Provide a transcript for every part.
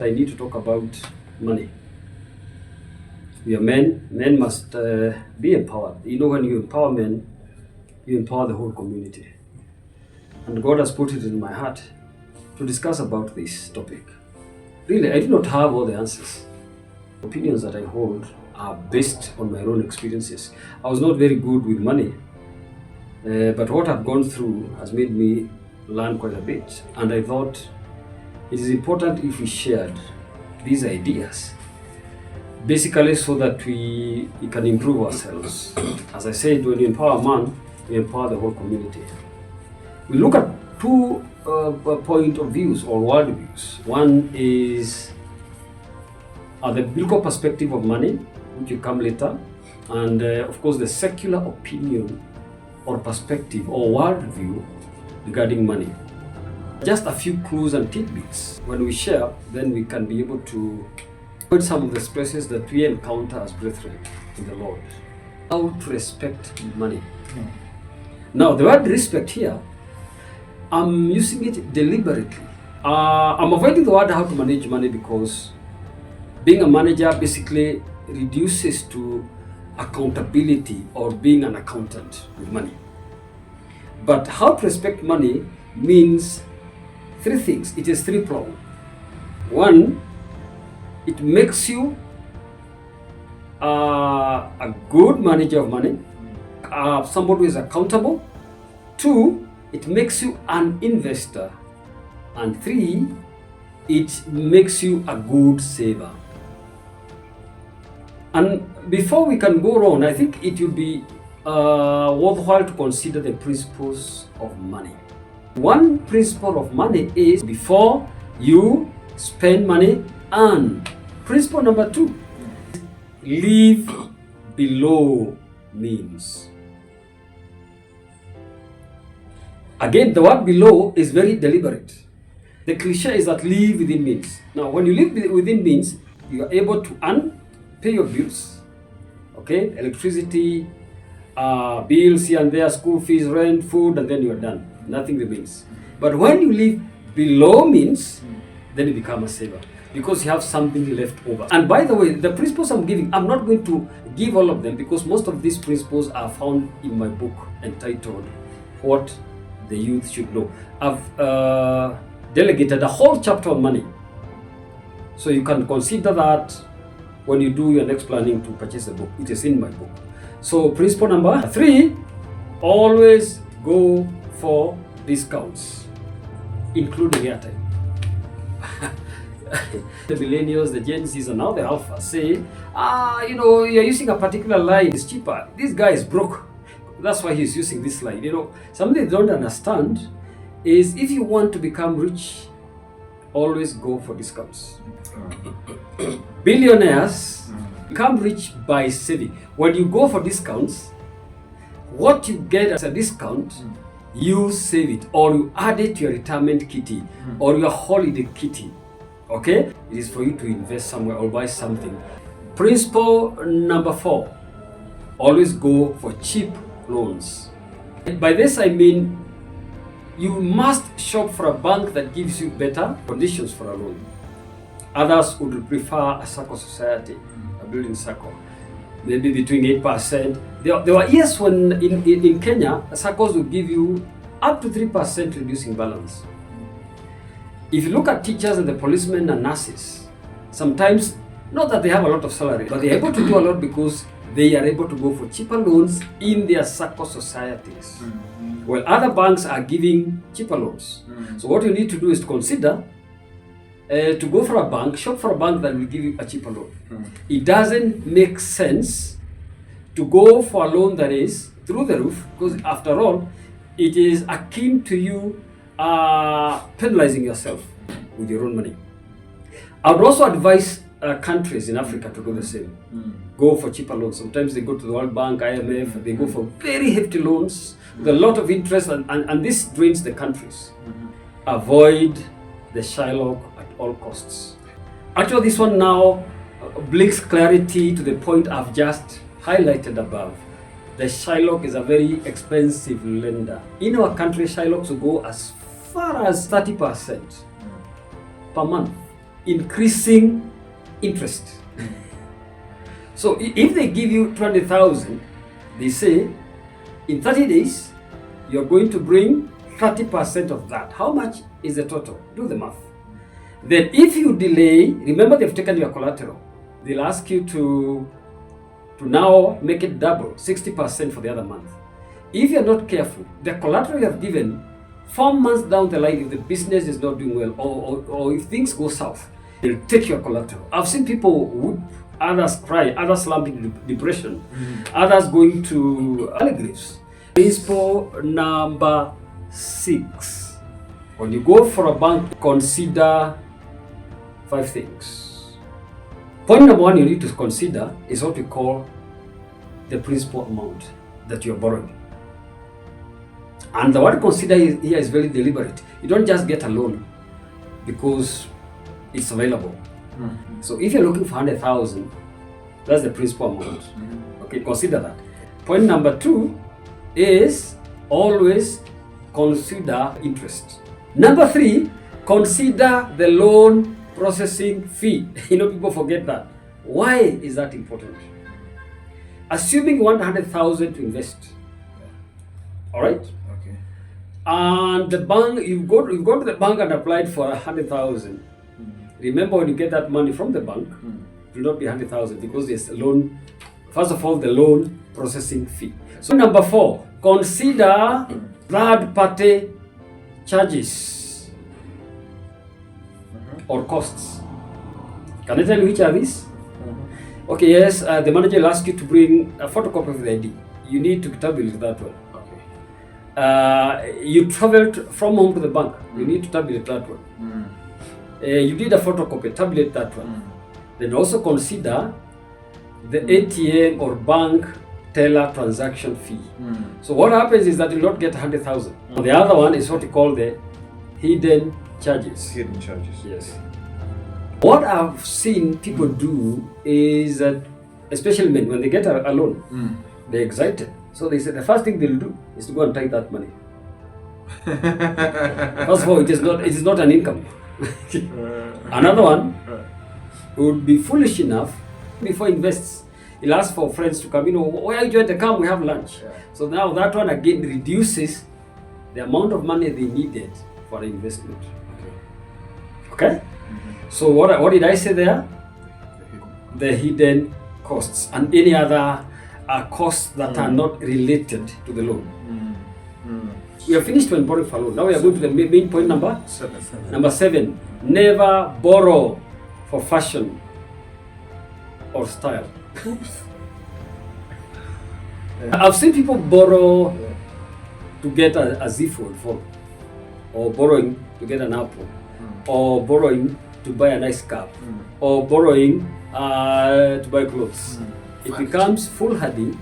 I need to talk about money. We are men. Men must be empowered. You know, when you empower men, you empower the whole community. And God has put it in my heart to discuss about this topic. Really, I do not have all the answers. Opinions that I hold are based on my own experiences. I was not very good with money, but what I've gone through has made me learn quite a bit. And I thought it is important if we shared these ideas, basically so that we can improve ourselves. As I said, when you empower a man, you empower the whole community. We look at two point of views or world views. One is the biblical perspective of money, which will come later, and of course the secular opinion or perspective or world view regarding money. Just a few clues and tidbits. When we share, then we can be able to put some of the stresses that we encounter as brethren in the Lord. How to respect money. Now, the word respect here, I'm using it deliberately. I'm avoiding the word how to manage money because being a manager basically reduces to accountability or being an accountant with money. But how to respect money means three things. It is three prongs. One, it makes you a good manager of money, somebody who is accountable. Two, it makes you an investor. And three, it makes you a good saver. And before we can go on, I think it would be worthwhile to consider the principles of money. One principle of money is before you spend money, earn. Principle number two, live below means. Again, the word below is very deliberate. The cliche is that live within means. Now, when you live within means, you are able to earn, pay your bills, okay, electricity, bills here and there, school fees, rent, food, and then you are done. Nothing remains. But when you live below means, then you become a saver because you have something left over. And by the way, the principles I'm giving, I'm not going to give all of them because most of these principles are found in my book entitled What the Youth Should Know. I've delegated a whole chapter on money. So you can consider that when you do your next planning to purchase the book. It is in my book. So principle number three, always go for discounts, including airtime. The millennials, the Gen Zs, and now the Alpha say, you're using a particular line, it's cheaper. This guy is broke. That's why he's using this line. Something they don't understand is if you want to become rich, always go for discounts. Billionaires become rich by saving. When you go for discounts, what you get as a discount, you save it or you add it to your retirement kitty or your holiday kitty. Okay? It is for you to invest somewhere or buy something. Principle number 4, always go for cheap loans. And by this I mean you must shop for a bank that gives you better conditions for a loan. Others would prefer a circle society, a building circle, maybe between 8%. There were years when in Kenya, circles would give you up to 3% reducing balance. If you look at teachers and the policemen and nurses, sometimes, not that they have a lot of salary, but they're able to do a lot because they are able to go for cheaper loans in their circle societies. While other banks are giving cheaper loans. So what you need to do is to consider to go for a bank, shop for a bank that will give you a cheaper loan. It doesn't make sense to go for a loan that is through the roof because after all, it is akin to you penalizing yourself with your own money. I would also advise countries in Africa to do the same. Go for cheaper loans. Sometimes they go to the World Bank, IMF, they go for very hefty loans with a lot of interest and this drains the countries. Avoid the Shylock at all costs. Actually, this one now brings clarity to the point I've just highlighted above. The Shylock is a very expensive lender. In our country, Shylocks will go as far as 30% per month. increasing interest. So if they give you 20,000, they say in 30 days you're going to bring 30% of that. How much is the total? Do the math. Then if you delay, remember they've taken your collateral. They'll ask you to now make it double, 60% for the other month. If you're not careful, the collateral you have given 4 months down the line, if the business is not doing well or if things go south, they'll take your collateral. I've seen people whoop, others cry, others slump into depression, others going to graves. Principle number 6. When you go for a bank, consider 5 things. Point number 1 you need to consider is what we call the principal amount that you're borrowing. And the word consider here is very deliberate. You don't just get a loan because it's available. So if you're looking for 100,000, that's the principal amount. Okay, consider that. Point number 2 is always consider interest. Number 3, consider the loan processing fee. People forget that. Why is that important? Assuming you want 100,000 to invest, all right? Okay. And the bank, you've gone to the bank and applied for 100,000. Remember, when you get that money from the bank, it will not be 100,000 because there's a loan. First of all, the loan processing fee. So number 4, consider third-party charges or costs. Can I tell you which are these? Okay, yes, the manager will ask you to bring a photocopy of the ID. You need to tabulate that one. Okay. You traveled from home to the bank. You need to tabulate that one. You did a photocopy, tabulate that one. Then also consider the ATM or bank teller transaction fee. So what happens is that you will not get 100,000. The other one is what we call the hidden charges. Hidden charges. Yes. What I've seen people do is that, especially men, when they get a loan, they're excited. So they say the first thing they'll do is to go and take that money. First of all, it is not an income. Another one would be foolish enough before he invests. He'll ask for friends to come, where are you going to come? We have lunch. So now that one again reduces the amount of money they needed for investment. Okay? So what did I say there? The hidden costs and any other costs that are not related to the loan. We have finished when borrowing for loan. Now we are going to the main point number 7. Number 7, never borrow for fashion or style. I've seen people borrow to get a Z-Fold phone, or borrowing to get an Apple, or borrowing to buy a nice car, or borrowing to buy clothes. It becomes foolhardy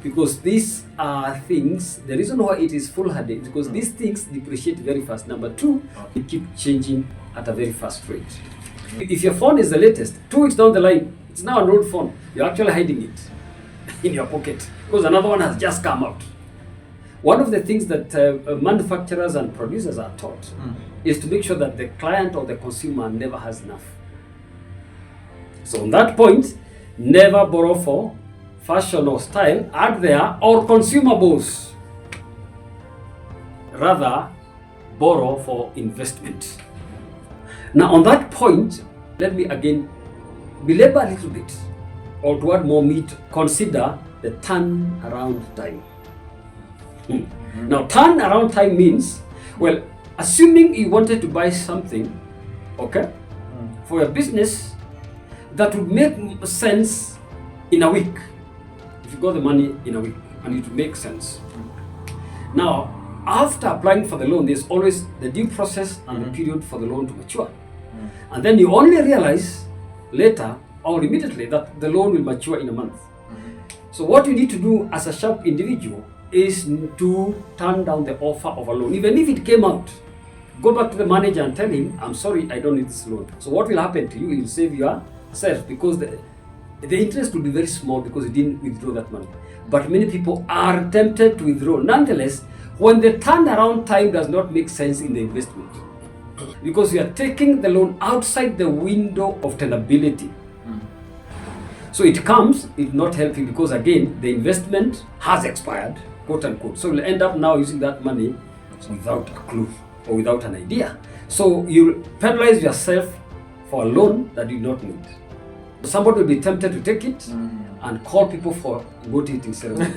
because these are things, the reason why it is foolhardy is because these things depreciate very fast. Number 2, they keep changing at a very fast rate. If your phone is the latest, 2 weeks down the line, it's now an old phone. You're actually hiding it in your pocket because another one has just come out. One of the things that manufacturers and producers are taught is to make sure that the client or the consumer never has enough. So on that point, never borrow for fashion or style, add there, or consumables. Rather, borrow for investment. Now on that point, let me again belabor a little bit, or to add more meat, consider the turnaround time. Now, turnaround time means, well, assuming you wanted to buy something, okay, for your business that would make sense in a week. If you got the money in a week, and it would make sense. Now, after applying for the loan, there's always the due process and the period for the loan to mature. And then you only realize later or immediately that the loan will mature in a month. So what you need to do as a sharp individual is to turn down the offer of a loan. Even if it came out, go back to the manager and tell him, I'm sorry, I don't need this loan. So what will happen to you? You'll save yourself because the interest will be very small because you didn't withdraw that money. But many people are tempted to withdraw. Nonetheless, when the turnaround time does not make sense in the investment, because you are taking the loan outside the window of tenability. So it comes, it's not helping because again, the investment has expired, quote unquote. So you'll end up now using that money without a clue or without an idea. So you'll penalize yourself for a loan that you do not need. Somebody will be tempted to take it and call people for goat eating ceremony.